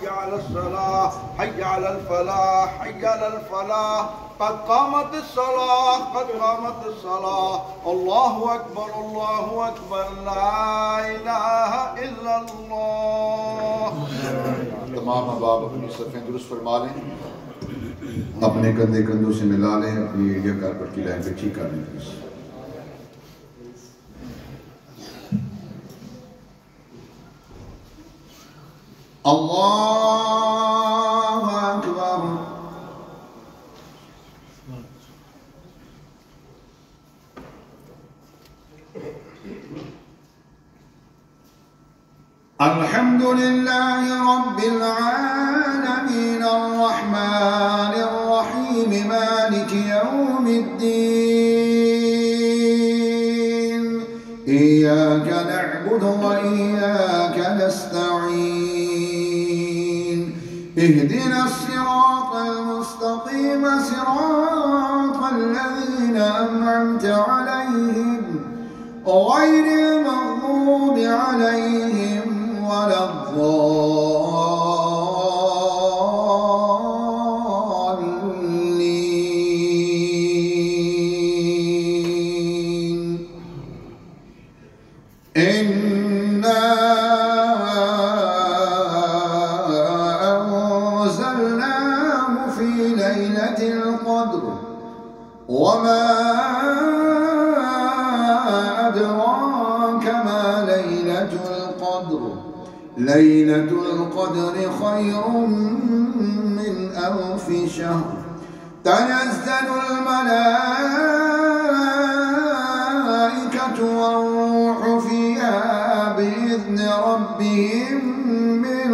حي على الصلاة حي على الفلاح حي على الفلاح قد قامت الصلاة قد قامت الصلاة الله أكبر لا إله إلا الله. तमाम अहबाब अपनी सफ़ें दुरुस्त फरमा लें, अपने कंधे कंधों से मिला लें, अपनी एरिया कारपेट की लाइन पे ठीक कर लें प्लीज। अल्लाहु अकबर। अल्हम्दुलिल्लाहि रब्बिल आलमीन अर्रहमानिर रहीम मालिकि यौमिद्दीन इय्याका नअबुदु व इय्याका नस्तईन इहदिनस सिरातल मुस्तक़ीम सिरातल लज़ीना अन'अमता अलैहिम गैरिल मग़्दूबि अलैहिम ولا الضالين إنا أنزلناه في ليلة القدر وما أدراك ما ليلة القدر ليلة القدر خير من ألف شهر تنزل الملائكة والروح فيها بإذن ربهم من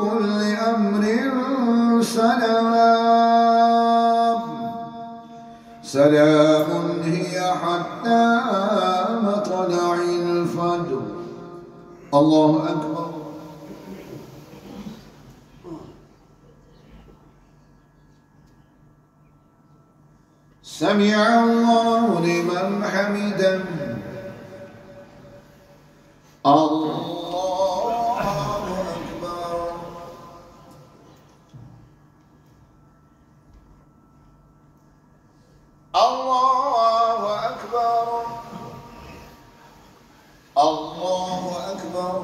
كل أمر سلام هي حتى مطلع الفجر. الله أكبر. سمع الله لمن حمده. الله أكبر. الله أكبر. الله أكبر.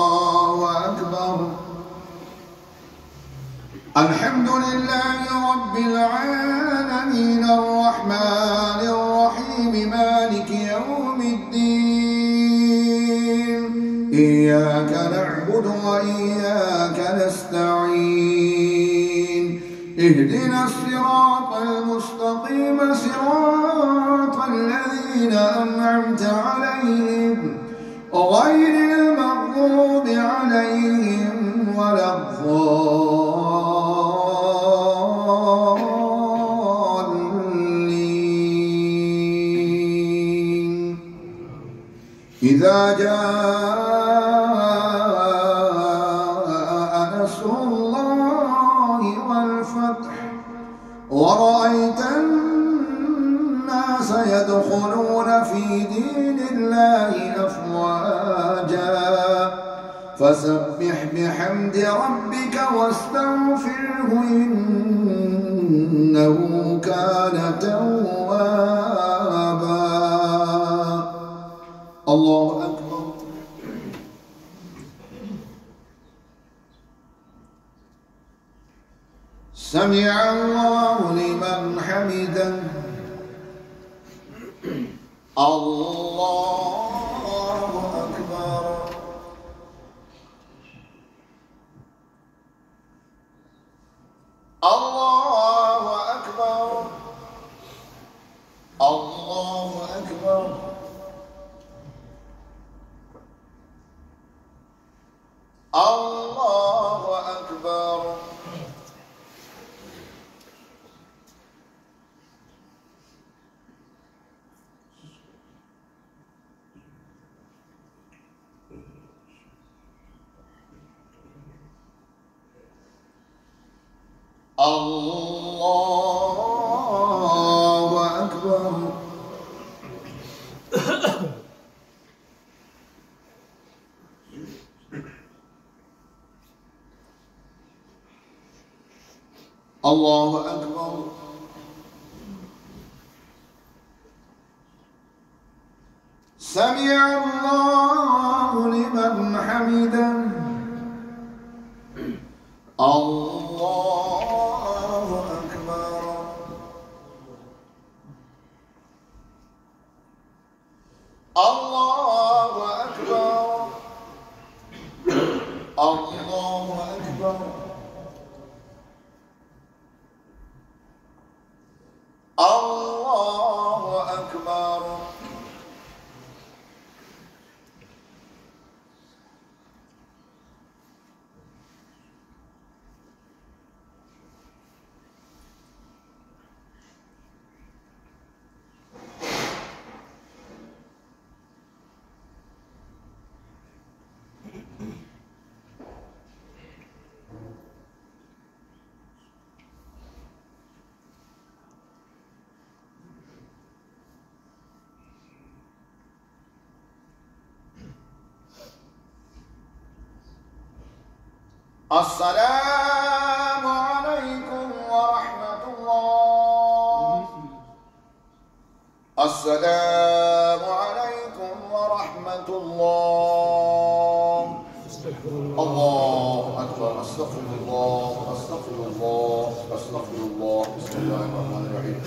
الله أكبر. الحمد لله رب العالمين الرحمن الرحيم مالك يوم الدين إياك نعبد وإياك نستعين اهدنا الصراط المستقيم صراط الذين أنعمت عليهم غير المغضوب عليهم ولا الضالين. إذا جاء نصر الله والفتح ورأيت الناس يدخلون في دين الله أفواجا فسبح بحمد ربك واستغفره إنه كان توابا. الله أكبر. سمع الله لمن حمده. الله أكبر. الله أكبر. الله أكبر. الله أكبر. الله أكبر. أكبر الله أكبر سمع الله لمن حمده الله أكبر الله أكبر الله أكبر الله أكبر السلام عليكم ورحمة الله السلام عليكم ورحمة الله الله أكبر أستغفر الله أستغفر الله أستغفر الله بسم الله الرحمن الرحيم